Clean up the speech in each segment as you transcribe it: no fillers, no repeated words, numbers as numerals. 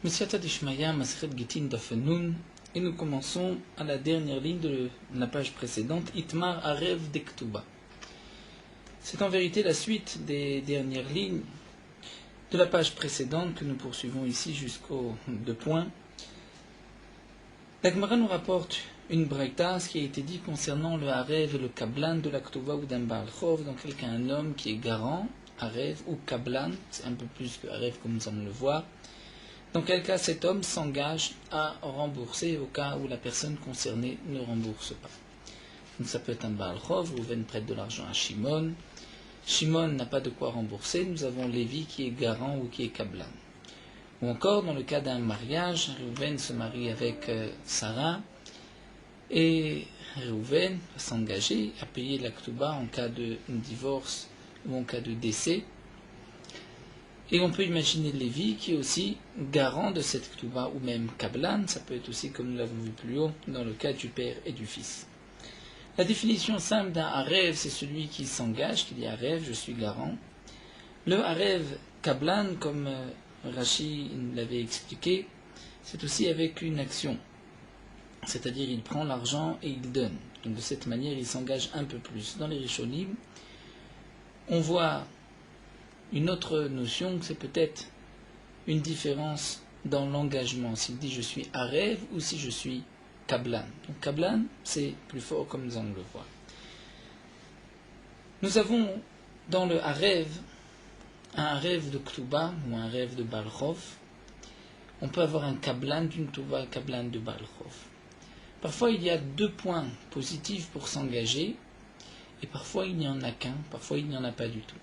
Messiata Dishmaya, Masret Gitin Dafenoun, et nous commençons à la dernière ligne de la page précédente, Itmar Arev Dektuba. C'est en vérité la suite des dernières lignes de la page précédente que nous poursuivons ici jusqu'aux deux points. La Gemara nous rapporte une braïta, ce qui a été dit concernant le Arev et le Kablan de la Ktuba ou d'un Baal Chov, donc quelqu'un, un homme qui est garant, Arev ou Kablan, c'est un peu plus que Arev comme nous allons le voir. Dans quel cas cet homme s'engage à rembourser au cas où la personne concernée ne rembourse pas. Donc ça peut être un Baal Chov, Rouven prête de l'argent à Shimon. Shimon n'a pas de quoi rembourser, nous avons Lévi qui est garant ou qui est Kablan. Ou encore dans le cas d'un mariage, Rouven se marie avec Sarah et Rouven va s'engager à payer la Ktuba en cas de divorce ou en cas de décès. Et on peut imaginer Lévi qui est aussi garant de cette Ktuba ou même Kablan, ça peut être aussi comme nous l'avons vu plus haut dans le cas du père et du fils. La définition simple d'un Arev, c'est celui qui s'engage, qui dit Arev, je suis garant. Le Arev Kablan, comme Rashi l'avait expliqué, c'est aussi avec une action, c'est-à-dire il prend l'argent et il donne. Donc de cette manière, il s'engage un peu plus. Dans les Rishonim, on voit une autre notion, c'est peut-être une différence dans l'engagement, s'il dit je suis Arev ou si je suis Kablan. Donc Kablan, c'est plus fort comme nous allons le voir. Nous avons dans le Arev, un Arev de Ktuba ou un Arev de Baal Chov. On peut avoir un Kablan d'une Ktuba, un Kablan de Baal Chov. Parfois il y a deux points positifs pour s'engager et parfois il n'y en a qu'un, parfois il n'y en a pas du tout.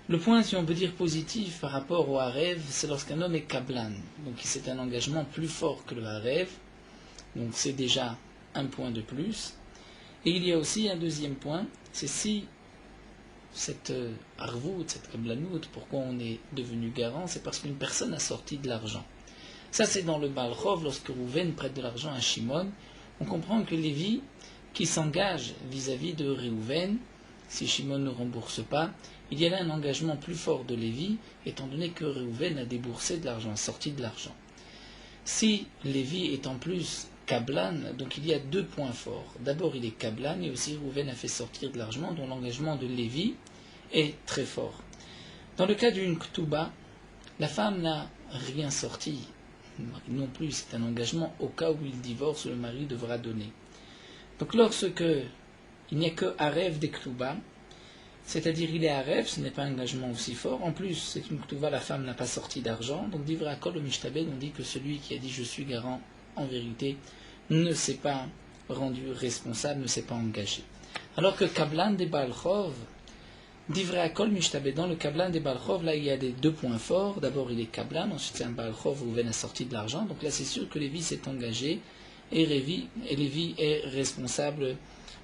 Le point, si on peut dire positif par rapport au Arev, c'est lorsqu'un homme est Kablan. Donc c'est un engagement plus fort que le Arev. Donc c'est déjà un point de plus. Et il y a aussi un deuxième point, c'est si cette Arvout, cette Kablanout, pourquoi on est devenu garant, c'est parce qu'une personne a sorti de l'argent. Ça c'est dans le Baal Chov, lorsque Rouven prête de l'argent à Shimon, on comprend que Lévi, qui s'engage vis-à-vis de Réhouven, si Shimon ne rembourse pas, il y a là un engagement plus fort de Lévi, étant donné que Réhouven a déboursé de l'argent, sorti de l'argent. Si Lévi est en plus Kablan, donc il y a deux points forts. D'abord il est Kablan et aussi Réhouven a fait sortir de l'argent, dont l'engagement de Lévi est très fort. Dans le cas d'une Ktuba, la femme n'a rien sorti, le mari non plus, c'est un engagement au cas où il divorce, le mari devra donner. Donc lorsque il n'y a que Arev des Ktuba, c'est-à-dire il est Arev, ce n'est pas un engagement aussi fort. En plus, c'est une Ktuba, la femme n'a pas sorti d'argent. Donc d'Ivra Kol au Mishtabed, on dit que celui qui a dit je suis garant, en vérité, ne s'est pas rendu responsable, ne s'est pas engagé. Alors que Kablan des Baal Chov, d'Ivra Kol Mishtabed, dans le Kablan des Baal Chov, là il y a des deux points forts. D'abord il est Kablan, ensuite c'est un Baal Chov où Ven a sorti de l'argent. Donc là c'est sûr que Lévi s'est engagé et Lévi est responsable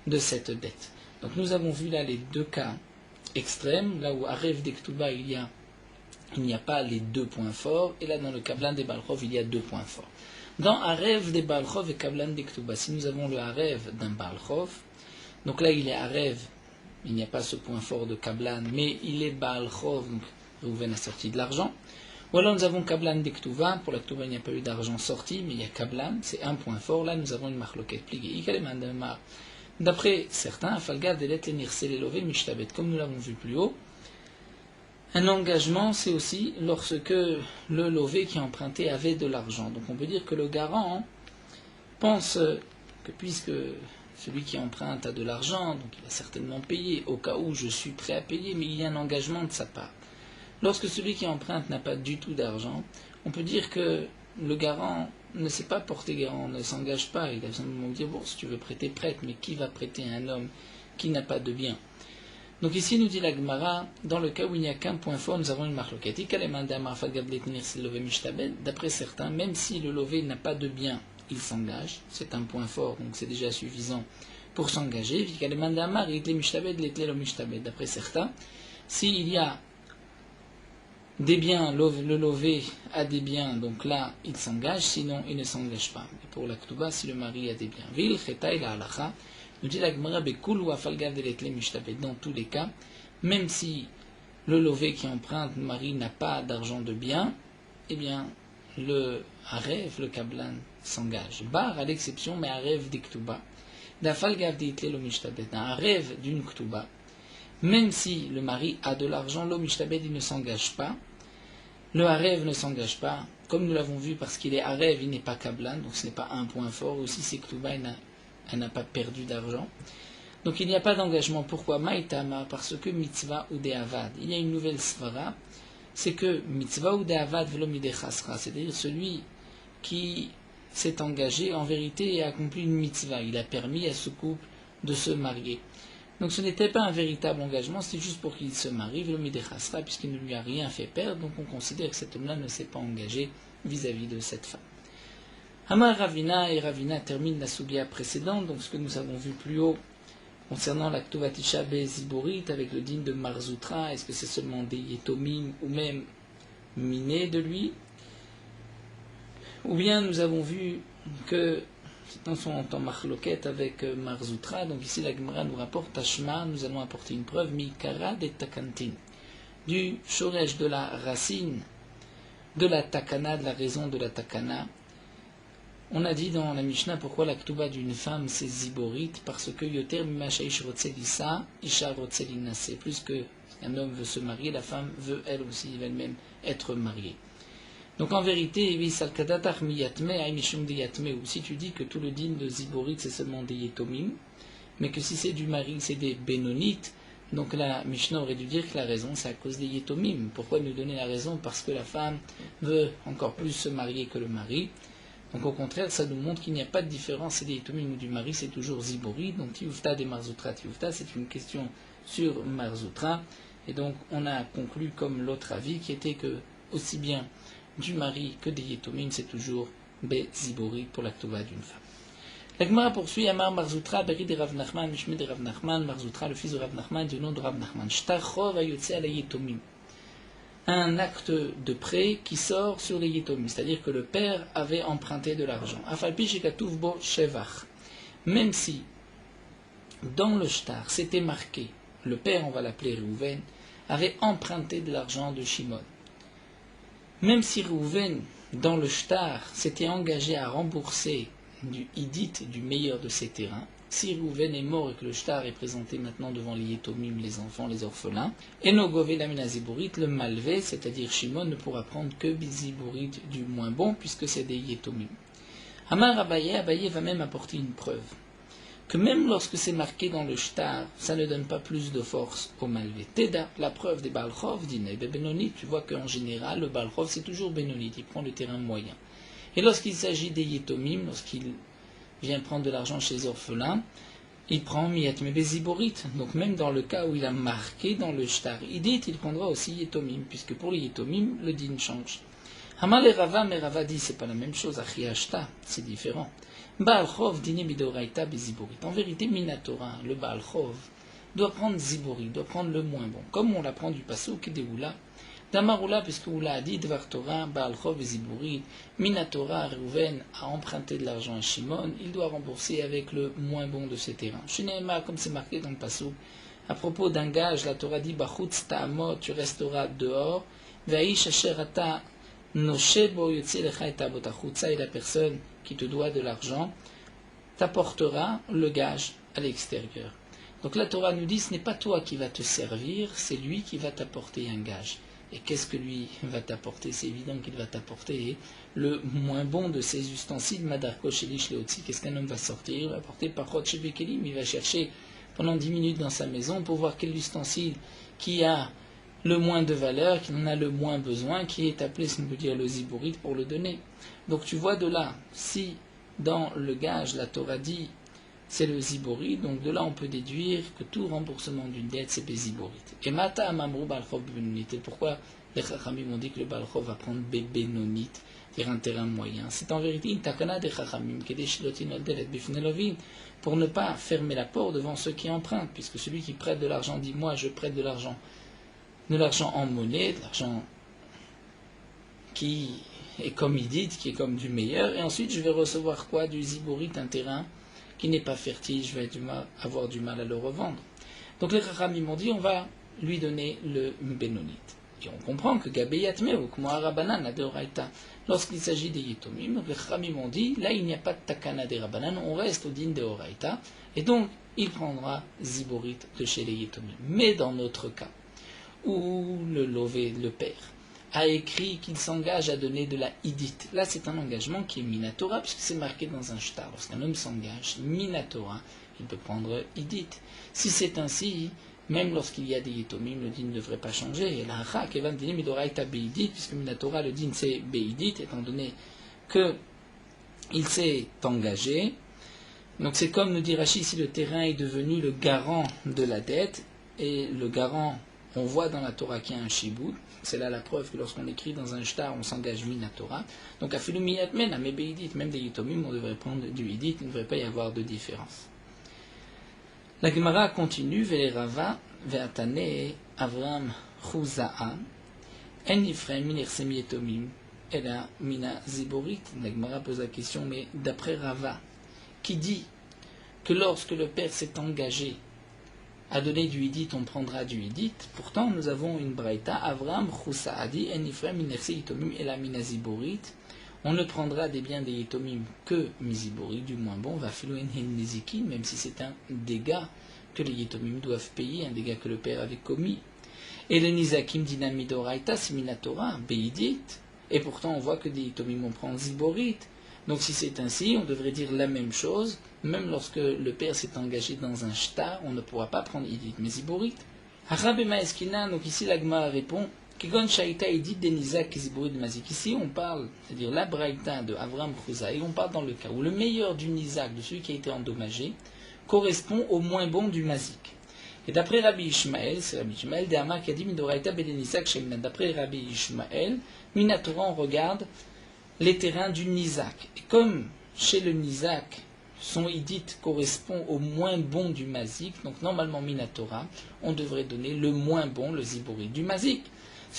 de cette dette. Donc nous avons vu là les deux cas extrêmes, là où Arev des Ktuba il n'y a pas les deux points forts, et là dans le Kablan des Baal Chov il y a deux points forts. Dans Arev des Baal Chov et Kablan des Ktuba, si nous avons le Arev d'un Baal Chov, donc là il est Arev, il n'y a pas ce point fort de Kablan, mais il est Baal Chov, donc Rouven a sorti de l'argent. Ou alors nous avons Kablan des Ktuba, pour la Ktuba il n'y a pas eu d'argent sorti, mais il y a Kablan, c'est un point fort, là nous avons une marloquette pliée. D'après certains, comme nous l'avons vu plus haut, un engagement c'est aussi lorsque le lové qui a emprunté avait de l'argent. Donc on peut dire que le garant pense que puisque celui qui emprunte a de l'argent, donc il a certainement payé, au cas où je suis prêt à payer, mais il y a un engagement de sa part. Lorsque celui qui emprunte n'a pas du tout d'argent, on peut dire que le garant ne s'est pas porté garant, ne s'engage pas, il a simplement dit bon, si tu veux prêter, prête, mais qui va prêter à un homme qui n'a pas de bien? Donc ici nous dit la Gemara, dans le cas où il n'y a qu'un point fort, nous avons une marloquette. D'après certains, même si le lové n'a pas de bien, il s'engage, c'est un point fort, donc c'est déjà suffisant pour s'engager. D'après certains, s'il y a des biens, le lové a des biens, donc là il s'engage, sinon il ne s'engage pas. Et pour la Ktuba, si le mari a des biens, nous dit la Gemara, dans tous les cas, même si le lové qui emprunte, le mari n'a pas d'argent de bien, eh bien, le Harev, le Kablan, s'engage. Bar, à l'exception, mais Harev des Ktuba. D'Afal Gavditle l'Omishtabed, un Harev d'une Ktuba. Même si le mari a de l'argent, l'Omishtabed, il ne s'engage pas. Le Harev ne s'engage pas, comme nous l'avons vu, parce qu'il est Harev, il n'est pas Kablan, donc ce n'est pas un point fort. Aussi, c'est Ktuba, elle n'a pas perdu d'argent. Donc il n'y a pas d'engagement. Pourquoi Maïtama? Parce que mitzvah ou de'avad. Il y a une nouvelle svara, c'est que mitzvah ou de'avad velo midechasra, c'est-à-dire celui qui s'est engagé en vérité et a accompli une mitzvah. Il a permis à ce couple de se marier. Donc ce n'était pas un véritable engagement, c'était juste pour qu'il se marie, velo midechasra, puisqu'il ne lui a rien fait perdre. Donc on considère que cet homme-là ne s'est pas engagé vis-à-vis de cette femme. Hamar Ravina, et Ravina termine la soubia précédente, donc ce que nous avons vu plus haut concernant la Ktuvatisha Beziborit avec le din de Marzoutra. Est-ce que c'est seulement des Yetomim ou même miné de lui? Ou bien nous avons vu que dans son temps Marloquette avec Marzoutra, donc ici la Gemara nous rapporte Tashma, nous allons apporter une preuve, Mikara de Takantin, du Shoresh de la racine, de la Takana, de la raison de la Takana. On a dit dans la Mishnah pourquoi la Ktuba d'une femme c'est Ziborit, parce que Yoter Mimashaish Rotselisa, Isha Rotselinase. Plus qu'un homme veut se marier, la femme veut elle aussi elle-même être mariée. Donc en vérité, ou si tu dis que tout le din de Ziborit c'est seulement des Yetomim, mais que si c'est du mari c'est des Bénonites, donc la Mishnah aurait dû dire que la raison c'est à cause des Yetomim. Pourquoi nous donner la raison? Parce que la femme veut encore plus se marier que le mari. Donc au contraire, ça nous montre qu'il n'y a pas de différence, c'est des Yetomim ou du mari, c'est toujours Zibori. Donc Tioufta des Marzoutra, Tioufta, c'est une question sur Marzoutra. Et donc on a conclu comme l'autre avis qui était que aussi bien du mari que des Yetomim, c'est toujours Be Zibori pour la Ktuba d'une femme. La Gemara poursuit Amar Marzoutra, Beri de Rav Nachman, Mishme de Rav Nachman, Marzoutra, le fils de Rav Nachman, du nom de Rav Nachman. Shtachov ayotse ala Yetomim. Un acte de prêt qui sort sur les Yetomim, c'est-à-dire que le père avait emprunté de l'argent. Afalpi shekatuv bo shevach. Même si dans le shtar c'était marqué, le père, on va l'appeler Reuven, avait emprunté de l'argent de Shimon. Même si Reuven, dans le shtar, s'était engagé à rembourser du idit, du meilleur de ses terrains, si Reuven est mort et que le shtar est présenté maintenant devant les Yetomim, les enfants, les orphelins, et Nogové Lamina Ziborit, le malvé, c'est-à-dire Shimon, ne pourra prendre que Biziborit du moins bon, puisque c'est des Yetomim. Amar Abaye va même apporter une preuve, que même lorsque c'est marqué dans le shtar, ça ne donne pas plus de force au malvé. Teda, la preuve des Balchov, dit Nebe Benoni, tu vois qu'en général, le Balchov c'est toujours Benoni, il prend le terrain moyen. Et lorsqu'il s'agit des Yetomim, lorsqu'il vient prendre de l'argent chez les orphelins, il prend Miyatme Beziborit. Donc même dans le cas où il a marqué dans le shtar idit, il prendra aussi Yetomim, puisque pour les Yetomim, le din change. Hamal et Rava, mais Rava dit c'est pas la même chose, Achiashta, c'est différent. Baal Chov dine midoraita beziborit. En vérité, Minatora, le Baal Chov, doit prendre Ziborit, doit prendre le moins bon, comme on l'apprend du Passouk et des Oula. D'Amaroula, puisque Oula a dit Dvar Torah, Baal Chov et Ziborit, Minatora, Reuven a emprunté de l'argent à Shimon, il doit rembourser avec le moins bon de ses terrains. Shinema, comme c'est marqué dans le Passouk, à propos d'un gage, la Torah dit Bachutz ta'amot, tu resteras dehors, Vaish asherata noshebo yotze lecha et abotachutza, et la personne qui te doit de l'argent t'apportera le gage à l'extérieur. Donc la Torah nous dit ce n'est pas toi qui va te servir, c'est lui qui va t'apporter un gage. Et qu'est-ce que lui va t'apporter? C'est évident qu'il va t'apporter le moins bon de ses ustensiles. Madarko shelish leotzi, qu'est-ce qu'un homme va sortir? Il va apporter parot shebekelim, il va chercher pendant 10 minutes dans sa maison pour voir quel ustensile qui a le moins de valeur, qui en a le moins besoin, qui est appelé, si on peut dire, le ziborit pour le donner. Donc tu vois de là, si dans le gage la Torah dit c'est le ziborit, donc de là on peut déduire que tout remboursement d'une dette c'est ziborit. Et mata amamru balchov benonit. Et pourquoi les chachamim ont dit que le balchov va prendre benonit, c'est-à-dire un terrain moyen? C'est en vérité une takana des chachamim pour ne pas fermer la porte devant ceux qui empruntent, puisque celui qui prête de l'argent dit moi je prête de l'argent en monnaie, de l'argent qui est comme idit, qui est comme du meilleur, et ensuite je vais recevoir quoi? Du ziborit, un terrain qui n'est pas fertile, je vais avoir du mal à le revendre. Donc les Chachamim m'ont dit on va lui donner le Benonit. Et on comprend que Gabeyatme ou Kmoarabanan de Oraita, lorsqu'il s'agit des Yitomim, les Khamim ont dit, là il n'y a pas de Takana des Rabanan, on reste au din de Oraita, et donc il prendra Ziborit de chez les Yitomim. Mais dans notre cas, où le Lové, le père, a écrit qu'il s'engage à donner de la Idit. Là, c'est un engagement qui est Minatora, puisque c'est marqué dans un shtar. Lorsqu'un homme s'engage, Minatora, il peut prendre Idit. Si c'est ainsi, même lorsqu'il y a des Yitomim, le din ne devrait pas changer. Et la Hacha, Kevan Dinim, Idoraita Beidit, puisque Minatora, le din c'est Beidit, étant donné qu'il s'est engagé. Donc c'est comme nous dit Rashi, si le terrain est devenu le garant de la dette, et le garant, on voit dans la Torah qu'il y a un shibud. C'est là la preuve que lorsqu'on écrit dans un shtar, on s'engage minatora. Donc, afilu miyatmen, amebeidit, même des yitomim, on devrait prendre du idit, il ne devrait pas y avoir de différence. La Gemara continue, vele rava, ve'atane, Avram, chuza'a, en ifrem, minirse miyetomim, ela mina ziborit. La Gemara pose la question, mais d'après Rava, qui dit que lorsque le père s'est engagé à donner du idit, on prendra du idit. Pourtant, nous avons une braïta, Avram, Choussa, a dit, En Ifrem, Minerse, Yitomim, et la Minaziborit. On ne prendra des biens des Yitomim que Miziborit, du moins bon, va filouen Niziki, même si c'est un dégât que les Yitomim doivent payer, un dégât que le père avait commis. Et le Nizakim, Dinamidoraita, c'est Minatora, Beidit. Et pourtant, on voit que des Yitomim, on prend Ziborit. Donc si c'est ainsi, on devrait dire la même chose, même lorsque le père s'est engagé dans un shtar, on ne pourra pas prendre idit, mais ziborit. Harabema eskina, donc ici l'agma répond, Kegon shaita idit denizak ziborit de mazik. Ici on parle, c'est-à-dire la braïta de Avram Chouza, et on parle dans le cas où le meilleur du nizak, de celui qui a été endommagé, correspond au moins bon du mazik. Et d'après Rabbi Ishmael, c'est Rabbi Ishmael, de Amar qui a dit Midoraita bedenizak shemina. D'après Rabbi Ishmael, Minatora, on regarde les terrains du Nizak. Et comme chez le Nizak, son idit correspond au moins bon du Mazik, donc normalement Minatora, on devrait donner le moins bon, le Ziborit du Mazik.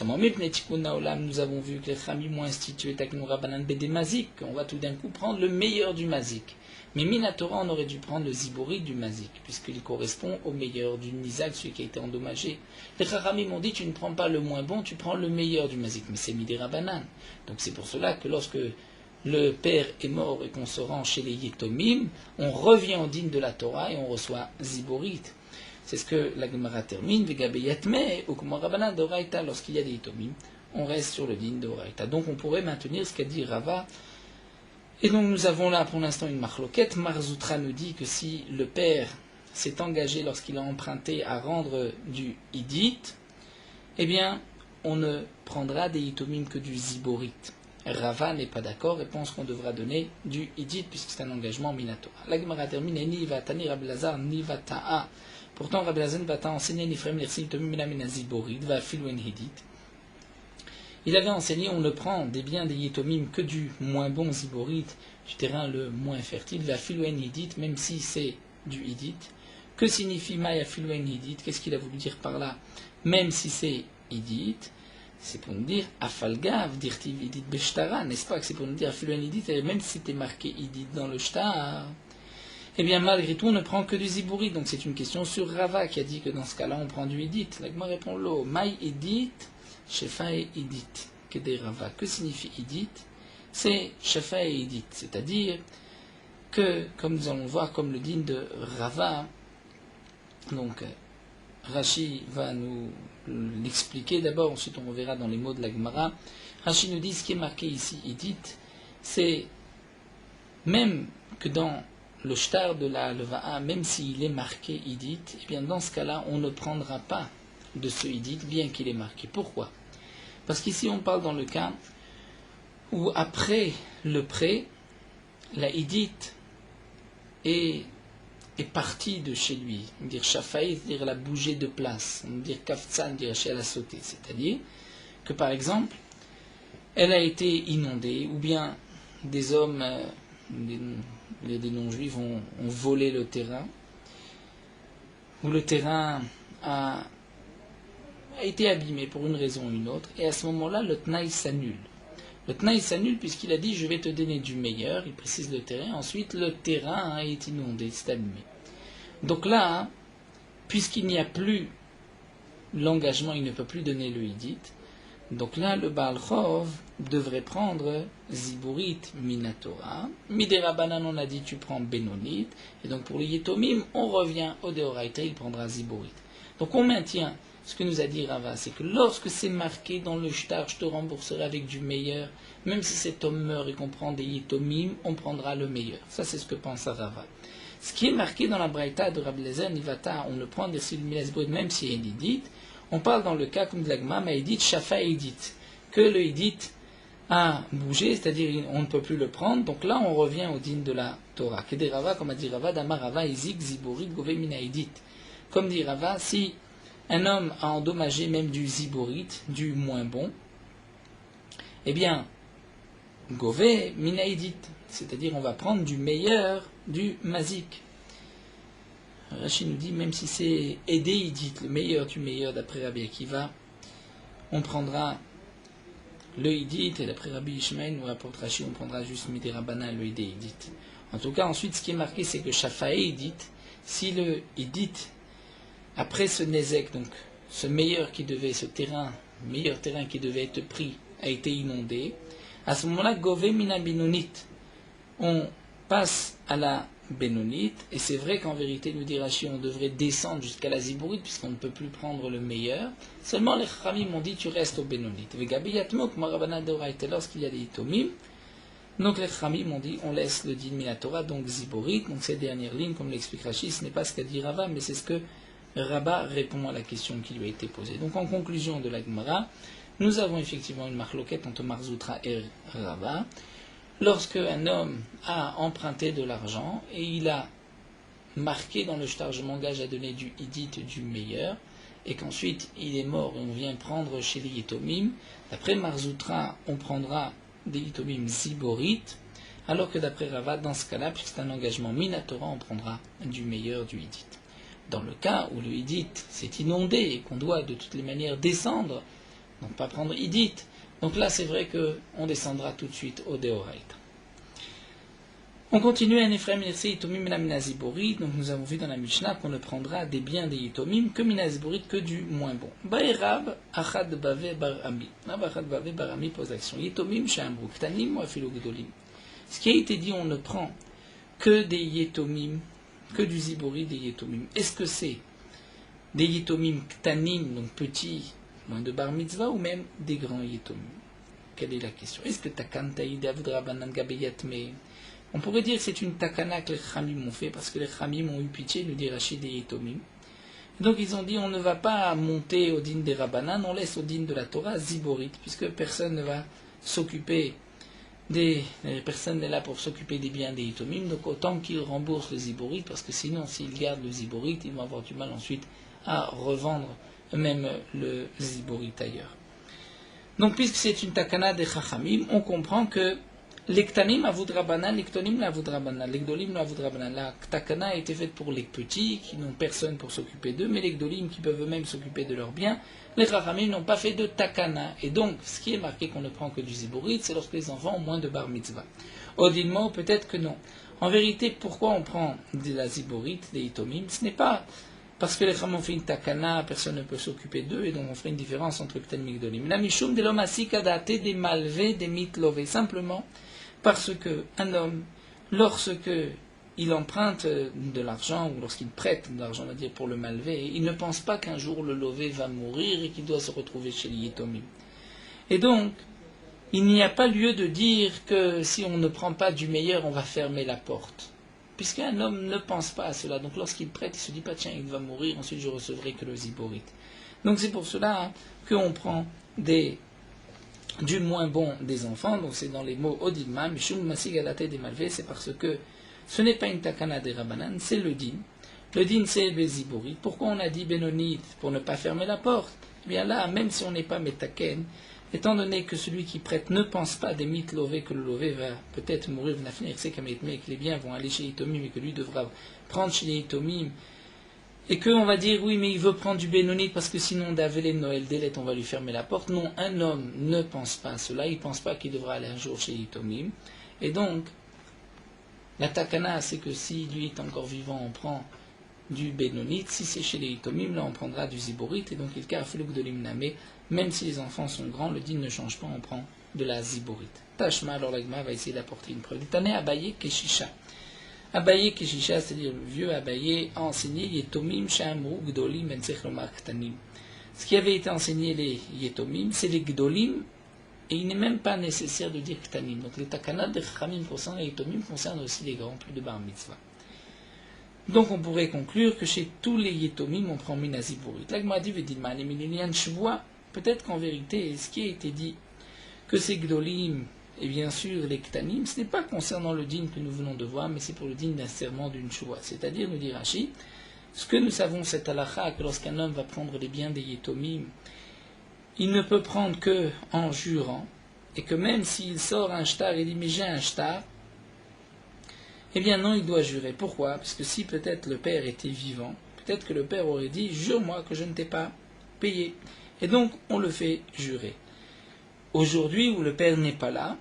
Nous avons vu que les Khamim ont institué Taknoura Banan Bede Mazik, on va tout d'un coup prendre le meilleur du Mazik. Mais Minatora, on aurait dû prendre le Ziborit du Mazik, puisqu'il correspond au meilleur du Nizak, celui qui a été endommagé. Les Khamim m'ont dit, tu ne prends pas le moins bon, tu prends le meilleur du Mazik, mais c'est Midera Banan. Donc c'est pour cela que lorsque le père est mort et qu'on se rend chez les Yitomim, on revient au din de la Torah et on reçoit Ziborit. C'est ce que la Gemara termine, Vegabeyatme, ou Kumarabanan d'Oraita, lorsqu'il y a des Yitomim, on reste sur le din d'Oraita. Donc on pourrait maintenir ce qu'a dit Rava. Et donc nous avons là pour l'instant une marloquette. Marzoutra nous dit que si le père s'est engagé lorsqu'il a emprunté à rendre du idit, eh bien on ne prendra des yitomim que du ziborit. Rava n'est pas d'accord et pense qu'on devra donner du idit puisque c'est un engagement minatora. La Gemara termine ni vatani Rabbi Lazar ni vata'a. Pourtant Rabbi Lazar va enseigner l'ifrem l'irsi yitomim mina ziborit va filwen hidit. Il avait enseigné on ne prend des biens des yitomim que du moins bon ziborit, du terrain le moins fertile, va filwen hidit, même si c'est du hidit. Que signifie maya filwen hidit? Qu'est-ce qu'il a voulu dire par là? Même si c'est hidit, c'est pour nous dire afalgav dirtiv hidit beshtara, n'est-ce pas que c'est pour nous dire filwen hidit, même si c'était marqué hidit dans le shtar, eh bien malgré tout on ne prend que du ziborit. Donc c'est une question sur Rava qui a dit que dans ce cas-là on prend du hidit. L'agma répond l'eau, maï hidit, shefa et idit, que des Rava. Que signifie idit? C'est shefa et idit, c'est-à-dire que, comme nous allons voir, comme le din de Rava, donc Rashi va nous l'expliquer d'abord, ensuite on reverra dans les mots de la Gemara. Rashi nous dit ce qui est marqué ici, idit, c'est même que dans le shtar de la leva'a, même s'il est marqué idit, eh bien dans ce cas-là, on ne prendra pas de ce idit, bien qu'il est marqué. Pourquoi? Parce qu'ici on parle dans le cas où après le prêt, la idit est partie de chez lui. On veut dire shafaï, c'est-à-dire elle a bougé de place. On veut dire kaftzan, dire elle a sauté. C'est-à-dire que par exemple, elle a été inondée, ou bien des hommes, des non-juifs ont volé le terrain, ou le terrain a été abîmé pour une raison ou une autre, et à ce moment-là, le tnaï s'annule. Le tnaï s'annule puisqu'il a dit je vais te donner du meilleur, il précise le terrain, ensuite le terrain est inondé, c'est abîmé. Donc là, puisqu'il n'y a plus l'engagement, il ne peut plus donner le hidit, Donc là, le Baal Chov devrait prendre Ziburit Minatora. Miderabanan, on a dit tu prends Benonit. Et donc pour les Yetomim, on revient au Deoraita, il prendra Ziburit. Donc on maintient ce que nous a dit Rava, c'est que lorsque c'est marqué dans le shtar, je te rembourserai avec du meilleur, même si cet homme meurt et qu'on prend des Yetomim, on prendra le meilleur. Ça c'est ce que pense Rava. Ce qui est marqué dans la Braïta de Rabbi Lezer Nivata, on le prend des Silmilasbrut, même si il est dit. On parle dans le cas comme de l'Agma, mais Edith, Shafa Edith, que le Edith a bougé, c'est-à-dire on ne peut plus le prendre, donc là on revient au din de la Torah. Kede Rava, comme a dit Rava, Damar Rava, Ezik, Ziborit, Gove Mina Edith. Comme dit Rava, si un homme a endommagé même du Ziborit, du moins bon, eh bien, Gove Mina Edith, c'est-à-dire on va prendre du meilleur du Mazik. Rachid nous dit, même si c'est Edéidit, le meilleur du meilleur d'après Rabbi Akiva, on prendra le Idit, et d'après Rabbi Ishmael, nous rapporte Rachid, on prendra juste Midérabana, le Edéidit. En tout cas, ensuite, ce qui est marqué, c'est que Shafaé Idit, si le Idit, après ce Nezek, donc ce meilleur qui devait, ce terrain, meilleur terrain qui devait être pris, a été inondé, à ce moment-là, Gove Mina Binonit, on passe à la Benonit, et c'est vrai qu'en vérité, nous dit Rashi, on devrait descendre jusqu'à la Zibourite, puisqu'on ne peut plus prendre le meilleur. Seulement les Chachamim m'ont dit, tu restes au Benonit. Lorsqu'il y a des Itomim, donc les Chachamim m'ont dit, on laisse le din Minatora, donc Zibourite. Donc ces dernières lignes, comme l'explique Rashi, ce n'est pas ce qu'a dit Rava, mais c'est ce que Rabba répond à la question qui lui a été posée. Donc en conclusion de la Gemara, nous avons effectivement une marloquette entre Marzoutra et Rava. Lorsque un homme a emprunté de l'argent et il a marqué dans le shtar, je m'engage à donner du idit du meilleur, et qu'ensuite il est mort et on vient prendre chez les Yitomim, d'après Marzoutra, on prendra des Yitomim Ziborit, alors que d'après Rava, dans ce cas-là, puisque c'est un engagement Minatora, on prendra du meilleur du idit. Dans le cas où le idit s'est inondé et qu'on doit de toutes les manières descendre, donc pas prendre idit, donc là, c'est vrai qu'on descendra tout de suite au Deoraita. On continue à Ephraim Nirse Yitomim Minaziborit. Donc nous avons vu dans la Mishnah qu'on ne prendra des biens des Yitomim que Minaziborit, que du moins bon. Baerab Achad Bave Barami. Achad Bave Barami pose l'action. Yitomim Shambrou Ktanim ou Afilo Gdolim. Ce qui a été dit, on ne prend que des Yitomim, que du Ziborit des Yitomim. Est-ce que c'est des Yitomim Ktanim, donc petits, moins de bar mitzvah, ou même des grands Yitomim? Quelle est la question? Est-ce que Takantaïd Avdrabanan Gabeyatme? On pourrait dire que c'est une takana que les Khamim ont fait, parce que les Khamim ont eu pitié, nous dit Rachid des Yitomim. Donc ils ont dit, on ne va pas monter au din des Rabbanan, on laisse au din de la Torah Ziborit, puisque personne ne va s'occuper personne n'est là pour s'occuper des biens des Yitomim, donc autant qu'ils remboursent le Ziborit, parce que sinon, s'ils gardent le Ziborit, ils vont avoir du mal ensuite à revendre même le Ziborit ailleurs. Donc, puisque c'est une takana des Chachamim, on comprend que l'ektanim avoudrabanan, l'ektonim l'avoudrabanan, l'ekdolim l'avoudrabanan. La takana a été faite pour les petits qui n'ont personne pour s'occuper d'eux, mais l'ekdolim qui peuvent eux-mêmes s'occuper de leurs biens, les Chachamim n'ont pas fait de takana. Et donc, ce qui est marqué qu'on ne prend que du Ziborit, c'est lorsque les enfants ont moins de bar mitzvah. Odilmo, peut-être que non. En vérité, pourquoi on prend de la Ziborit, des Yitomim? Ce n'est pas parce que les Chachamim ont fait une takana, personne ne peut s'occuper d'eux, et donc on ferait une différence entre Ktanim et Gdolim. La mishum de l'homme asikadate des malvés, des mitlové, simplement parce qu'un homme, lorsque il emprunte de l'argent, ou lorsqu'il prête de l'argent, on va dire, pour le malvé, il ne pense pas qu'un jour le lové va mourir et qu'il doit se retrouver chez les Yitomim. Et donc, il n'y a pas lieu de dire que si on ne prend pas du meilleur, on va fermer la porte. Puisqu'un homme ne pense pas à cela. Donc lorsqu'il prête, il ne se dit pas, tiens, il va mourir, ensuite je recevrai que le Ziborit. Donc c'est pour cela qu'on prend du moins bon des enfants, donc c'est dans les mots Odilma, Mishum Masigalate des Malvés, c'est parce que ce n'est pas une takana des Rabbanan, c'est le din. Le din c'est le Ziborit. Pourquoi on a dit Benonit? Pour ne pas fermer la porte. Eh bien là, même si on n'est pas Metaken, étant donné que celui qui prête ne pense pas des mythes lovés, que le lové va peut-être mourir, et que les biens vont aller chez Yitomim et que lui devra prendre chez les Yitomim, et qu'on va dire, oui, mais il veut prendre du Bénonite parce que sinon, d'Avelé Noël Délet, on va lui fermer la porte. Non, un homme ne pense pas à cela, il ne pense pas qu'il devra aller un jour chez Yitomim. Et donc, la takana, c'est que si lui est encore vivant, on prend du Benonite. Si c'est chez les Yitomim, là on prendra du Ziborite. Et donc il cas Afluk de l'Imname, même si les enfants sont grands, le din ne change pas, on prend de la Ziborite. Tashma, alors l'Agma va essayer d'apporter une preuve. Tane Abaye Keshisha. Abaye Keshisha, c'est-à-dire le vieux Abaye, a enseigné Yetomim Shamru Gdolim Ben Sechlomar Ktanim. Ce qui avait été enseigné les Yetomim, c'est les Gdolim, et il n'est même pas nécessaire de dire Ktanim. Donc les Takanat de Chachamim concernant les Yetomim concernent aussi les grands, plus de Bar Mitzvah. Donc on pourrait conclure que chez tous les Yetomim, on prend Minaziburit. L'Agma dit Vedilma, les Mililian Shvoa, peut-être qu'en vérité, ce qui a été dit, que c'est Gdolim, et bien sûr les Ktanim, ce n'est pas concernant le din que nous venons de voir, mais c'est pour le din d'un serment d'une Shvoa. C'est-à-dire, nous dit Rashi, ce que nous savons, cette halakha, que lorsqu'un homme va prendre les biens des Yetomim, il ne peut prendre que en jurant, et que même s'il sort un shtar et dit mais j'ai un shtar, eh bien non, il doit jurer. Pourquoi? Parce que si peut-être le père était vivant, peut-être que le père aurait dit jure-moi que je ne t'ai pas payé. Et donc on le fait jurer. Aujourd'hui où le père n'est pas là,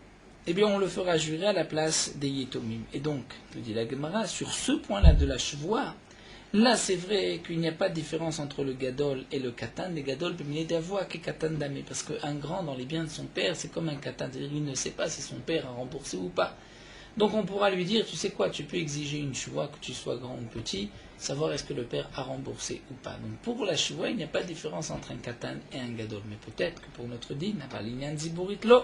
eh bien on le fera jurer à la place des Yetomim. Et donc, nous dit la Gemara, sur ce point-là de la chevoie, là, c'est vrai qu'il n'y a pas de différence entre le gadol et le katan. Le gadol peut mener d'avoir que katan damé, parce qu'un grand dans les biens de son père, c'est comme un katan. C'est-à-dire qu'il ne sait pas si son père a remboursé ou pas. Donc on pourra lui dire, tu sais quoi, tu peux exiger une chevoie, que tu sois grand ou petit, savoir est-ce que le père a remboursé ou pas. Donc pour la chevoie, il n'y a pas de différence entre un katan et un gadol. Mais peut-être que pour notre dit, n'a pas l'inyan ziburit lo.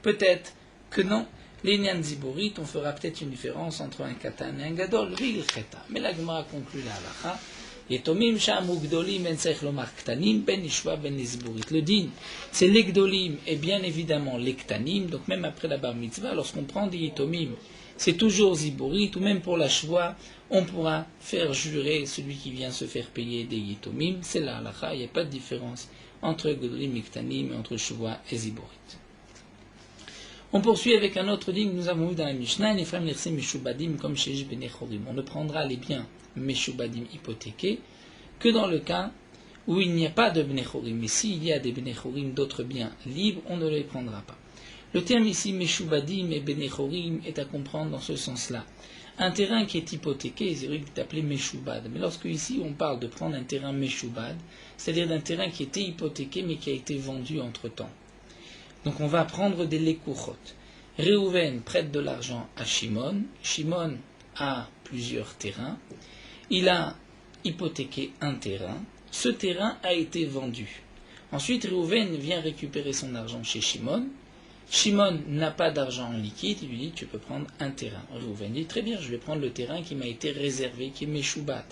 Peut-être que non. L'inyan ziburit, on fera peut-être une différence entre un katan et un gadol. Oui, le katan. Mais la Gemara conclut la halakha. Yetomim shamu gdolim en sech lomar ktanim ben ishwa ben ziburit. Le din, c'est les gdolim et bien évidemment les ktanim. Donc même après la bar mitzvah, lorsqu'on prend des yetomim, c'est toujours ziburit, ou même pour la shvoa, on pourra faire jurer celui qui vient se faire payer des yetomim. C'est la halakha, il n'y a pas de différence entre gdolim et ktanim, et entre shvoa et ziburit. On poursuit avec un autre din que nous avons vu dans la Mishnah, Nefram Nirse Meshubadim comme chez Benechorim. On ne prendra les biens Meshubadim hypothéqués que dans le cas où il n'y a pas de Benechorim. Mais s'il y a des Benechorim, d'autres biens libres, on ne les prendra pas. Le terme ici Meshubadim et Benechorim est à comprendre dans ce sens-là. Un terrain qui est hypothéqué, c'est vrai qu'il est appelé Meshubad. Mais lorsque ici on parle de prendre un terrain Meshubad, c'est-à-dire d'un terrain qui était hypothéqué mais qui a été vendu entre-temps. Donc on va prendre des lekuchot. Réhouven prête de l'argent à Shimon. Shimon a plusieurs terrains. Il a hypothéqué un terrain. Ce terrain a été vendu. Ensuite, Réhouven vient récupérer son argent chez Shimon. Shimon n'a pas d'argent en liquide. Il lui dit, tu peux prendre un terrain. Réhouven dit, très bien, je vais prendre le terrain qui m'a été réservé, qui est Meshubat.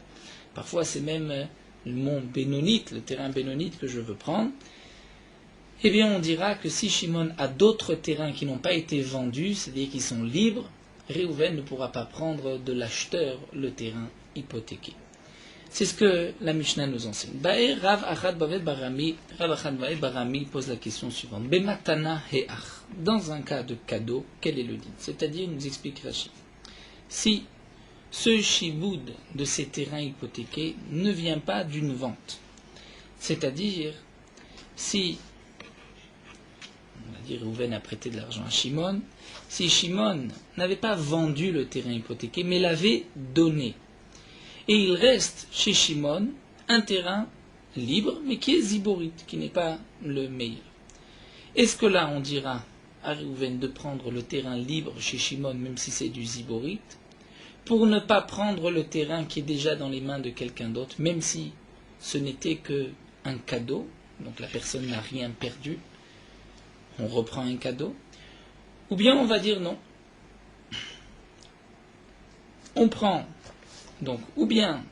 Parfois, c'est même mon Bénonite, le terrain Bénonite que je veux prendre. Eh bien, on dira que si Shimon a d'autres terrains qui n'ont pas été vendus, c'est-à-dire qui sont libres, Réhouven ne pourra pas prendre de l'acheteur le terrain hypothéqué. C'est ce que la Mishnah nous enseigne. Rav Achad Baved Barami pose la question suivante. Bematana he'ach. Dans un cas de cadeau, quel est le din? C'est-à-dire, il nous explique Rashi. Si ce shiboud de ces terrains hypothéqués ne vient pas d'une vente, c'est-à-dire, si Réhouven a prêté de l'argent à Shimon, si Shimon n'avait pas vendu le terrain hypothéqué, mais l'avait donné, et il reste chez Shimon un terrain libre, mais qui est ziborite, qui n'est pas le meilleur. Est-ce que là on dira à Réhouven de prendre le terrain libre chez Shimon, même si c'est du ziborite, pour ne pas prendre le terrain qui est déjà dans les mains de quelqu'un d'autre, même si ce n'était qu'un cadeau, donc la personne n'a rien perdu, on reprend un cadeau, ou bien on va dire non. On prend donc ou bien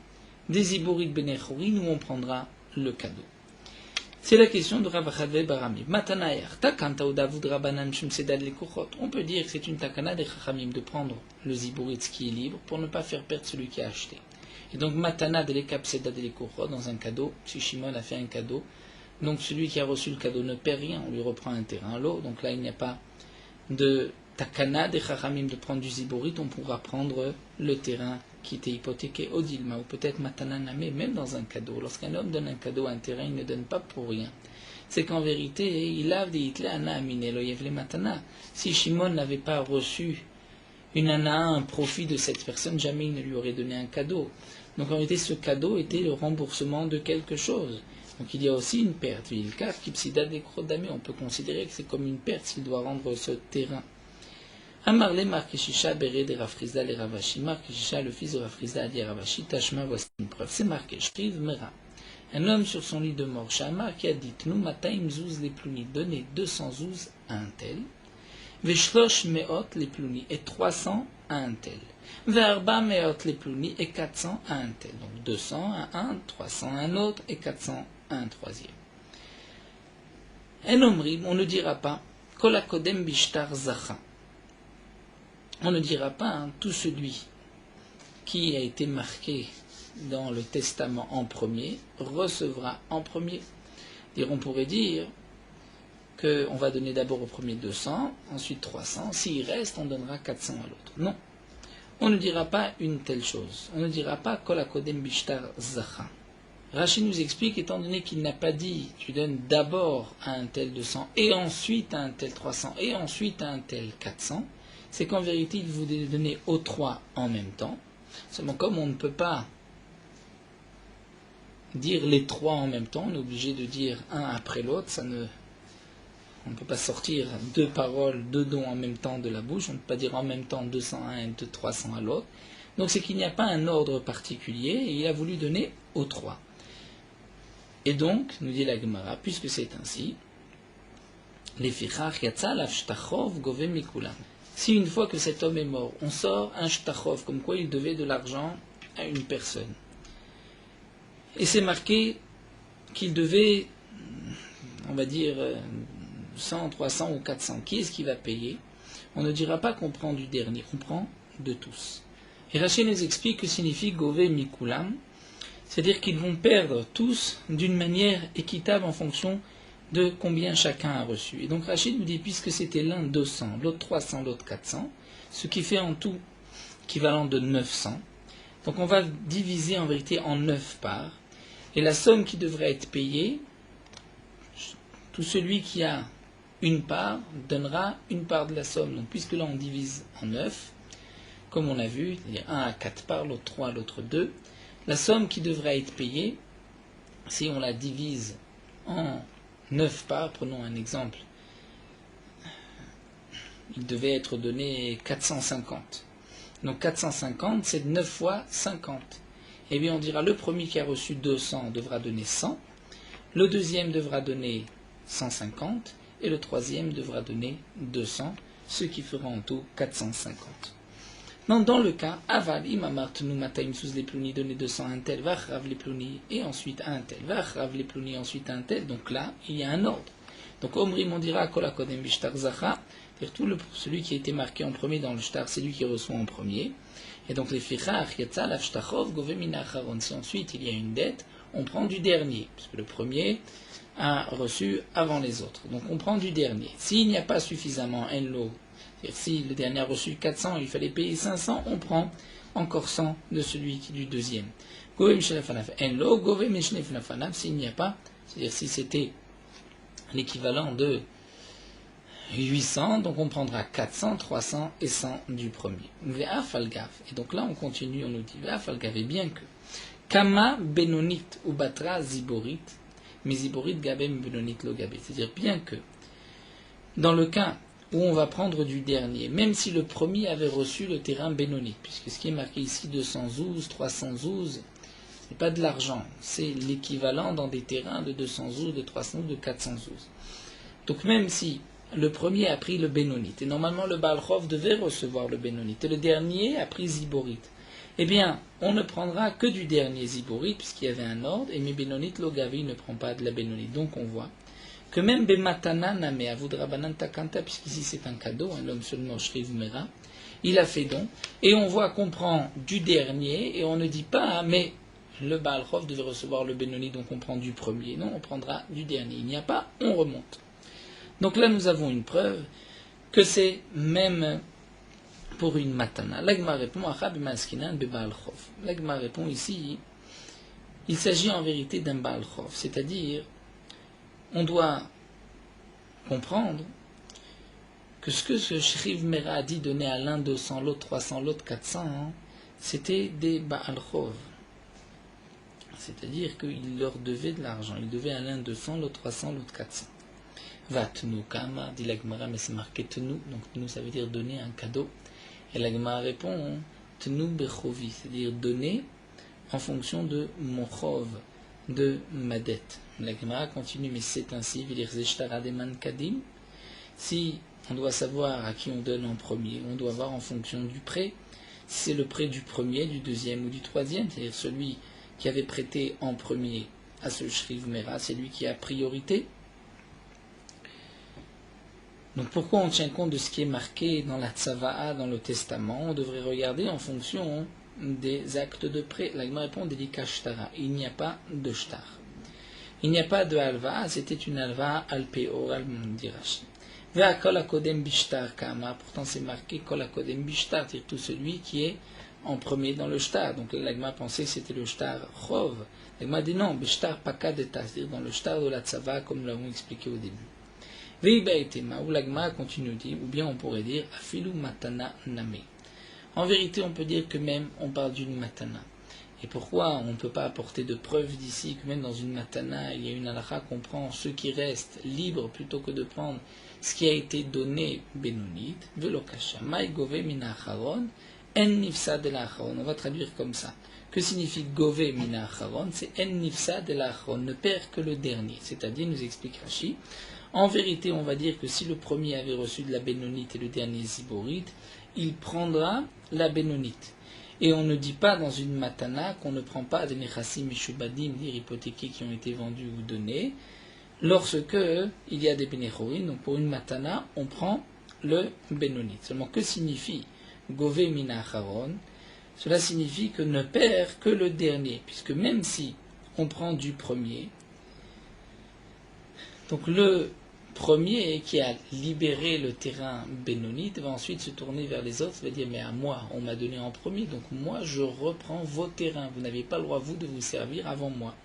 des zibourites benechorin ou on prendra le cadeau. C'est la question de Rav Achad Barami. On peut dire que c'est une takana des chachamim de prendre le zibourit qui est libre pour ne pas faire perdre celui qui a acheté. Et donc matana de l'ekapseda de l'ekuchot dans un cadeau, si Shimon a fait un cadeau, donc celui qui a reçu le cadeau ne perd rien, on lui reprend un terrain à l'eau. Donc là, il n'y a pas de takana des chachamim de prendre du ziborit, on pourra prendre le terrain qui était hypothéqué au dilma, ou peut-être matana namé, même dans un cadeau. Lorsqu'un homme donne un cadeau à un terrain, il ne donne pas pour rien. C'est qu'en vérité, il a des hitler ana amine loyev le matana. Si Shimon n'avait pas reçu une nana a un profit de cette personne, jamais il ne lui aurait donné un cadeau. Donc en réalité, ce cadeau était le remboursement de quelque chose. Donc il y a aussi une perte. On peut considérer que c'est comme une perte s'il doit rendre ce terrain. Amarle Markishisha Bere de Rafrizda le Ravashi. Markishisha, le fils de Rafrizda, a dit à Ravashi, Tashma, voici une preuve. C'est marqué, Shriv Mera. Un homme sur son lit de mort, Shamar, qui a dit, nous mataim zouz les plouni, donnez 200 zouz à un tel. Veshlosh meot les plouni, et 300 à un tel. Verba meot les plouni, et 400 à un tel. Donc 200 à un, 300 à un autre, et 400 à un troisième. En omrim, on ne dira pas, kolakodem bishtar zacha. On ne dira pas, hein, tout celui qui a été marqué dans le testament en premier recevra en premier. On pourrait dire qu'on va donner d'abord au premier 200, ensuite 300. S'il reste, on donnera 400 à l'autre. Non. On ne dira pas une telle chose. On ne dira pas Kol HaKodem Bishtar Zacha. Rachid nous explique, étant donné qu'il n'a pas dit tu donnes d'abord à un tel 200 et ensuite à un tel 300 et ensuite à un tel 400, c'est qu'en vérité il voulait donner aux trois en même temps. Seulement comme on ne peut pas dire les trois en même temps, on est obligé de dire un après l'autre, on ne peut pas sortir deux paroles, deux dons en même temps de la bouche, on ne peut pas dire en même temps 200 à un et 300 à l'autre. Donc c'est qu'il n'y a pas un ordre particulier et il a voulu donner aux trois. Et donc, nous dit la Gemara, puisque c'est ainsi, si une fois que cet homme est mort, on sort un shtachov, comme quoi il devait de l'argent à une personne, et c'est marqué qu'il devait, on va dire, 100, 300 ou 400, qui est-ce qui va payer? On ne dira pas qu'on prend du dernier, on prend de tous. Et Rachid nous explique que signifie Gové Mikulam, c'est-à-dire qu'ils vont perdre tous d'une manière équitable en fonction de combien chacun a reçu. Et donc Rachid nous dit, puisque c'était l'un 200, l'autre 300, l'autre 400, ce qui fait en tout équivalent de 900, donc on va diviser en vérité en 9 parts, et la somme qui devrait être payée, tout celui qui a une part donnera une part de la somme. Donc puisque là on divise en 9, comme on a vu, il y a 1 à 4 parts, l'autre 3, l'autre 2, la somme qui devrait être payée, si on la divise en 9 parts, prenons un exemple, il devait être donné 450. Donc 450, c'est 9 fois 50. Eh bien on dira le premier qui a reçu 200 devra donner 100, le deuxième devra donner 150, et le troisième devra donner 200, ce qui fera en tout 450. Dans le cas, aval, imamart, nous mataim sous les plouni, donner 200 à un tel, vachrav les plouni, et ensuite à un tel, vachrav les plouni, ensuite à un tel, donc là, il y a un ordre. Donc, omrim, on dira, kola kodem bishtar zacha, c'est-à-dire celui qui a été marqué en premier dans le shtar, c'est lui qui reçoit en premier. Et donc, les fichar, yatsa, l'avshtachov, govemina acharon. Si ensuite il y a une dette, on prend du dernier, puisque le premier a reçu avant les autres. Donc, on prend du dernier. S'il n'y a pas suffisamment enlo, c'est-à-dire si le dernier a reçu 400, il fallait payer 500, on prend encore 100 de celui du deuxième. Enlo, govem s'il n'y a pas, c'est-à-dire si c'était l'équivalent de 800, donc on prendra 400, 300 et 100 du premier. Et donc là on continue, on nous dit Ve'afalgav, et bien que Kama benonit ou batra ziborit, mais ziborit gabem benonit lo gabé. C'est-à-dire bien que dans le cas où on va prendre du dernier, même si le premier avait reçu le terrain bénonite, puisque ce qui est marqué ici 212, 312, ce n'est pas de l'argent, c'est l'équivalent dans des terrains de 212, de 312, de 412. Donc même si le premier a pris le bénonite, et normalement le Baal Chov devait recevoir le bénonite, et le dernier a pris ziborite, eh bien, on ne prendra que du dernier ziborite, puisqu'il y avait un ordre, et mes bénonites, l'ogavi ne prend pas de la bénonite. Donc on voit que même Bematana Name Avudrabanan Takanta, puisqu'ici c'est un cadeau, un homme seulement Shriv Mera, il a fait don, et on voit qu'on prend du dernier, et on ne dit pas, mais le Baal Chov devait recevoir le Benoni, donc on prend du premier. Non, on prendra du dernier. Il n'y a pas, on remonte. Donc là, nous avons une preuve que c'est même pour une matana. L'Agma répond, L'Agma répond ici, il s'agit en vérité d'un Baal Chov, c'est-à-dire, on doit comprendre que ce Shriv Mera a dit donner à l'un 200, l'autre 300, l'autre 400, hein, c'était des Baal Chov. C'est-à-dire qu'il leur devait de l'argent. Il devait à l'un 200, l'autre 300, l'autre 400. Va tenu kama, dit la Gemara, mais c'est marqué tenu. Donc tenu, ça veut dire donner un cadeau. Et la Gemara répond tenu bechovi, c'est-à-dire donner en fonction de mon chov, de ma dette. La Gemara continue, mais c'est ainsi, si on doit savoir à qui on donne en premier, on doit voir en fonction du prêt, si c'est le prêt du premier, du deuxième ou du troisième, c'est-à-dire celui qui avait prêté en premier à ce Shriv Mera, c'est lui qui a priorité. Donc pourquoi on tient compte de ce qui est marqué dans la Tzava'a, dans le Testament? On devrait regarder en fonction des actes de prêt. La Gemara répond Delika Shtara. Il n'y a pas de Shtar. Il n'y a pas de Alva, c'était une Alva Alpe Oral Dirachi. Vea Kol HaKodem Bishtar Kama, pourtant c'est marqué Kol HaKodem Bishtar, c'est-à-dire tout celui qui est en premier dans le Shtar. Donc la Gemara pensait que c'était le Shtar Chov. La Gemara dit non, Bishtar Pakadeta, c'est-à-dire dans le Shtar de la Tzava, comme nous l'avons expliqué au début. Veiba Etema, où la Gemara continue de dire, ou bien on pourrait dire Afilu Matana Name. En vérité, on peut dire que même on parle d'une matana. Et pourquoi on ne peut pas apporter de preuves d'ici que même dans une matana, il y a une halakha qu'on prend ceux qui restent libres plutôt que de prendre ce qui a été donné Benonit, Velokasha, Maïgove Mina Acharon, En Nifsa de la Acharon. On va traduire comme ça. Que signifie Gove Mina Acharon? C'est En Nifsa de la Acharon, ne perd que le dernier. C'est-à-dire, nous explique Rashi, en vérité, on va dire que si le premier avait reçu de la Benonite et le dernier Ziborite, il prendra la Benonite. Et on ne dit pas dans une matana qu'on ne prend pas des nechassim et shubadim, des hypothéqués qui ont été vendus ou donnés, lorsque il y a des bénéchorim. Donc pour une matana, on prend le Benonite. Seulement, que signifie Gove Mina Acharon? Cela signifie que ne perd que le dernier, puisque même si on prend du premier, donc le premier qui a libéré le terrain bénonite va ensuite se tourner vers les autres, va dire mais à moi on m'a donné en premier, donc moi je reprends vos terrains, vous n'avez pas le droit vous de vous servir avant moi.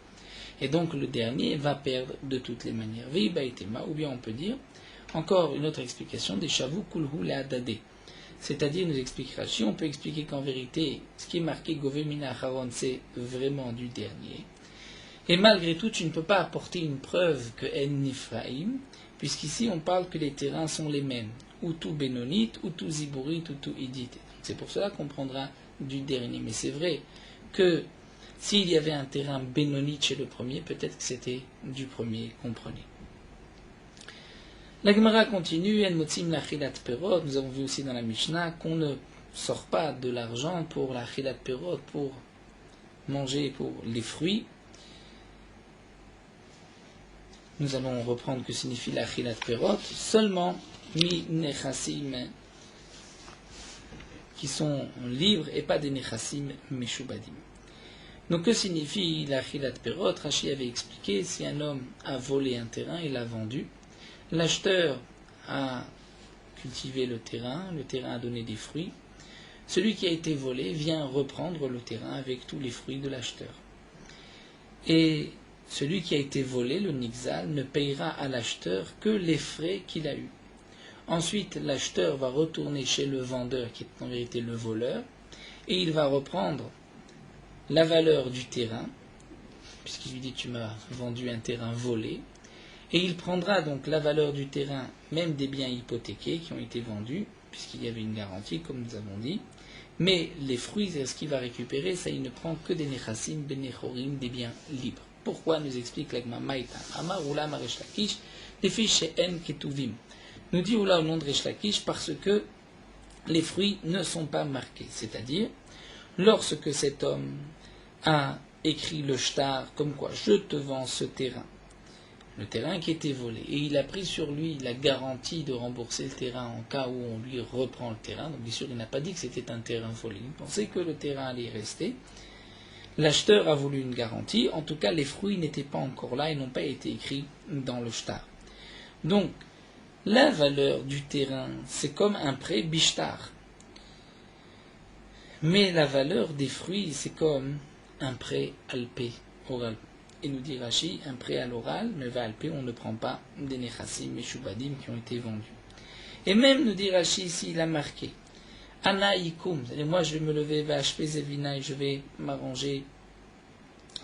Et donc le dernier va perdre de toutes les manières. Veibaitema, ou bien on peut dire encore une autre explication des shavu kulhu le'adade. C'est-à-dire, nous expliquera si on peut expliquer qu'en vérité ce qui est marqué Gove Mina Acharon c'est vraiment du dernier. Et malgré tout, tu ne peux pas apporter une preuve que En Nifraim, puisqu'ici on parle que les terrains sont les mêmes, ou tout Bénonite, ou tout Zibourite, ou tout Idite. C'est pour cela qu'on prendra du dernier. Mais c'est vrai que s'il y avait un terrain Bénonite chez le premier, peut-être que c'était du premier qu'on prenait. La Gemara continue, En Motzim l'Achilat Perot, nous avons vu aussi dans la Mishnah qu'on ne sort pas de l'argent pour l'Achilat Perot, pour manger pour les fruits. Nous allons reprendre que signifie l'Achilat Perot, seulement mi nechassim qui sont libres et pas des nechassim meshubadim. Donc que signifie l'Achilat Perot? Rashi avait expliqué, si un homme a volé un terrain, il l'a vendu, l'acheteur a cultivé le terrain a donné des fruits, celui qui a été volé vient reprendre le terrain avec tous les fruits de l'acheteur. Et celui qui a été volé, le nixal, ne payera à l'acheteur que les frais qu'il a eus. Ensuite, l'acheteur va retourner chez le vendeur, qui est en vérité le voleur, et il va reprendre la valeur du terrain, puisqu'il lui dit tu m'as vendu un terrain volé, et il prendra donc la valeur du terrain, même des biens hypothéqués qui ont été vendus, puisqu'il y avait une garantie, comme nous avons dit, mais les fruits, ce qu'il va récupérer, ça il ne prend que des nechassim, benechorim, des biens libres. Pourquoi nous explique l'Agma Maïta Amar Oula Maresh Lakish, les fiches chez En Ketuvim. Nous dit Oula au nom de Resh Lakish parce que les fruits ne sont pas marqués. C'est-à-dire, lorsque cet homme a écrit le shtar comme quoi je te vends ce terrain, le terrain qui était volé, et il a pris sur lui la garantie de rembourser le terrain en cas où on lui reprend le terrain, donc bien sûr il n'a pas dit que c'était un terrain volé, il pensait que le terrain allait rester. L'acheteur a voulu une garantie, en tout cas les fruits n'étaient pas encore là et n'ont pas été écrits dans le shtar. Donc, la valeur du terrain, c'est comme un prêt bishtar. Mais la valeur des fruits, c'est comme un prêt alpé, oral. Et nous dit Rashi, un prêt à l'oral, mais va alpé, on ne prend pas des nechassim et shubadim qui ont été vendus. Et même, nous dit Rashi ici, il a marqué Anaïkoum, c'est-à-dire moi je vais me lever, va achever Zevina et je vais m'arranger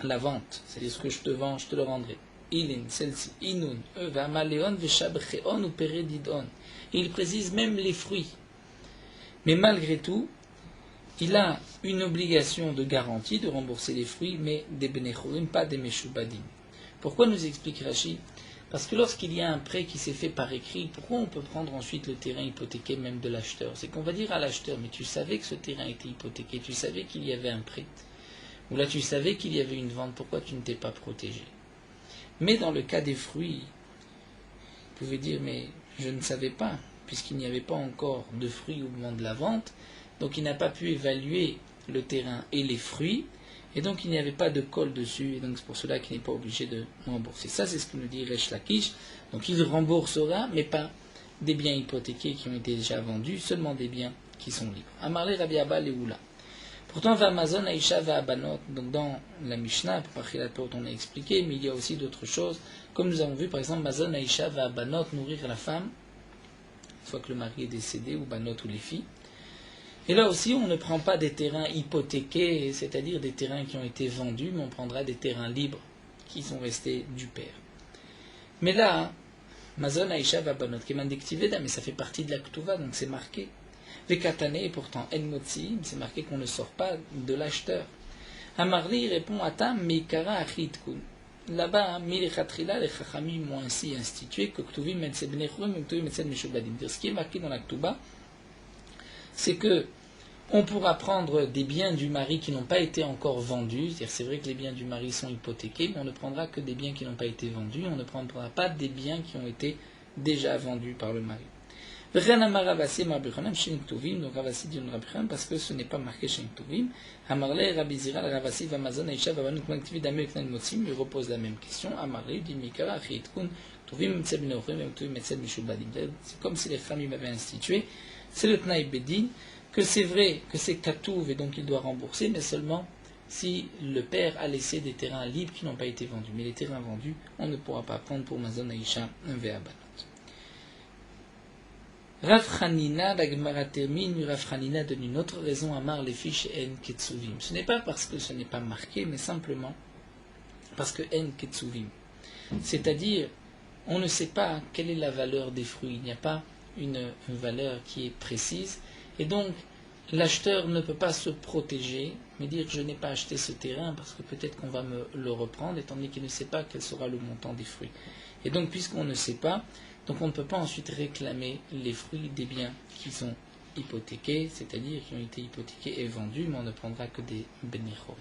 la vente, c'est-à-dire ce que je te vends, je te le rendrai. Ilin, celle-ci, Inun, Eva, Maleon, Veshabreon ou Peredidon. Il précise même les fruits. Mais malgré tout, il a une obligation de garantie de rembourser les fruits, mais des Benechorim, pas des Meshubadim. Pourquoi nous explique Rashi? Parce que lorsqu'il y a un prêt qui s'est fait par écrit, pourquoi on peut prendre ensuite le terrain hypothéqué même de l'acheteur? C'est qu'on va dire à l'acheteur, mais tu savais que ce terrain était hypothéqué, tu savais qu'il y avait un prêt, ou là tu savais qu'il y avait une vente, pourquoi tu ne t'es pas protégé? Mais dans le cas des fruits, vous pouvez dire, mais je ne savais pas, puisqu'il n'y avait pas encore de fruits au moment de la vente, donc il n'a pas pu évaluer le terrain et les fruits, et donc il n'y avait pas de colle dessus, et donc c'est pour cela qu'il n'est pas obligé de rembourser. Ça, c'est ce que nous dit Resh Lakish. Donc il remboursera, mais pas des biens hypothéqués qui ont été déjà vendus, seulement des biens qui sont libres. Amarle Rabbi Abba Leoula. Pourtant, Vamazon Aïcha va Abanot, donc dans la Mishnah, pour Pachilat Pot, on a expliqué, mais il y a aussi d'autres choses. Comme nous avons vu, par exemple, Mazon Aïcha va Abanot, nourrir la femme, soit que le mari est décédé, ou Banot ou les filles. Et là aussi, on ne prend pas des terrains hypothéqués, c'est-à-dire des terrains qui ont été vendus, mais on prendra des terrains libres qui sont restés du père. Mais là, Mazon Aïcha va Banot, qui est mandictiveda, mais ça fait partie de la Ktuva, donc c'est marqué. Vekatane, et pourtant En Motzi, c'est marqué qu'on ne sort pas de l'acheteur. Amarli répond à Tam Meikara Achitkun. Là-bas, Milechatrila, les Chachamim m'ont ainsi institué que Ktuvim Metzed Bnechum et Ktuvim Metzed Meshubadim. Ce qui est marqué dans la Ktuba, c'est que on pourra prendre des biens du mari qui n'ont pas été encore vendus. C'est-à-dire, c'est vrai que les biens du mari sont hypothéqués, mais on ne prendra que des biens qui n'ont pas été vendus. On ne prendra pas des biens qui ont été déjà vendus par le mari. Donc Ravasi dit parce que ce n'est pas marqué chez Ktuvim. Amarle Rabbi Ravasi Vamazon Aisha Vavanuk Maktivi Dame Eknan Motsim lui repose la même question. Amarle dit Mikara Achitkun Ktuvim Metzed Bnechum et Ktuvim Metzed Meshubadim. C'est comme si les familles m'avaient institué. C'est le Tnaï Bedin que c'est vrai que c'est Katouv et donc il doit rembourser, mais seulement si le père a laissé des terrains libres qui n'ont pas été vendus. Mais les terrains vendus, on ne pourra pas prendre pour Mazon Aisha un Ve'abanot. Rav Hanina, la Gemara termine, Rav Hanina donne une autre raison à Mar les fiches En Ketsuvim. Ce n'est pas parce que ce n'est pas marqué, mais simplement parce que En Ketsuvim. C'est-à-dire, on ne sait pas quelle est la valeur des fruits. Il n'y a pas une valeur qui est précise. Et donc, l'acheteur ne peut pas se protéger, mais dire je n'ai pas acheté ce terrain parce que peut-être qu'on va me le reprendre, étant donné qu'il ne sait pas quel sera le montant des fruits. Et donc, puisqu'on ne sait pas, donc on ne peut pas ensuite réclamer les fruits des biens qui sont hypothéqués, c'est-à-dire qui ont été hypothéqués et vendus, mais on ne prendra que des bénéchorim.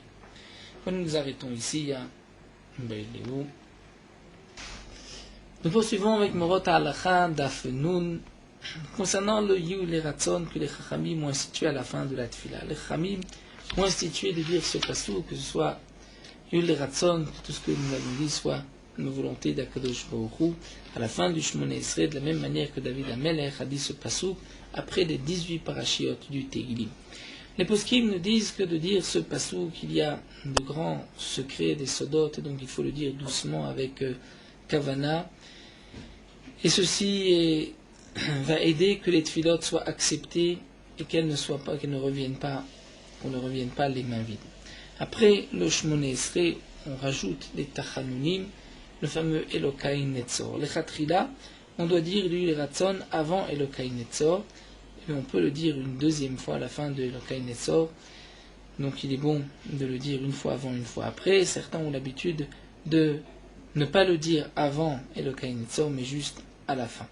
Nous nous arrêtons ici à Beléou. Nous poursuivons avec Morot Halacha Daf Nun concernant le Yu les Ratson que les Chachamim ont institué à la fin de la Tfila. Les Chachamim ont institué de dire ce passou, que ce soit Yu les Ratson, que tout ce que nous avons dit soit une volonté d'Akadosh Baruch Hu, à la fin du Shmoneh Esrei, de la même manière que David Amelech a dit ce passou après les 18 parachiotes du Tehilim. Les poskim nous disent que de dire ce passou qu'il y a de grands secrets des sodotes, et donc il faut le dire doucement avec Kavana, et ceci va aider que les tfilotes soient acceptées et qu'elles ne reviennent pas, qu'on ne revienne pas les mains vides. Après le Shmoneh Esrei, on rajoute les Tachanunim, le fameux Elokai Netzor. Le Chatrila, on doit dire lui Ratson avant Elokai Netzor, et on peut le dire une deuxième fois à la fin de Elokai Netzor. Donc il est bon de le dire une fois avant, une fois après. Certains ont l'habitude de ne pas le dire avant Elokai Netzor, mais juste à la fin.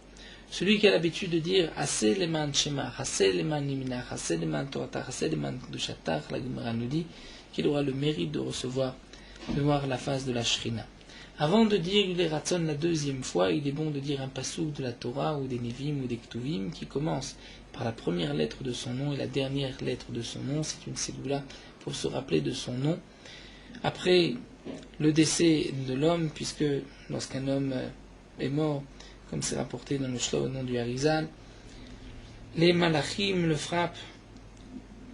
Celui qui a l'habitude de dire Aseh leman Shema, Aseh leman Niminach, Aseh leman Torah, Aseh leman Kedushatach, la Gemara nous dit qu'il aura le mérite de recevoir, de voir la face de la Shrina. Avant de dire les Ratson la deuxième fois, il est bon de dire un passouk de la Torah ou des Nevim ou des Ktuvim qui commence par la première lettre de son nom et la dernière lettre de son nom. C'est une ségoula pour se rappeler de son nom. Après le décès de l'homme, puisque lorsqu'un homme est mort, comme c'est rapporté dans le Shlo au nom du Harizal, les Malachim le frappent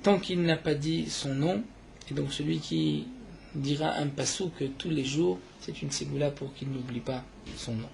tant qu'il n'a pas dit son nom, et donc celui qui dira un passouk tous les jours, c'est une ségoula pour qu'il n'oublie pas son nom.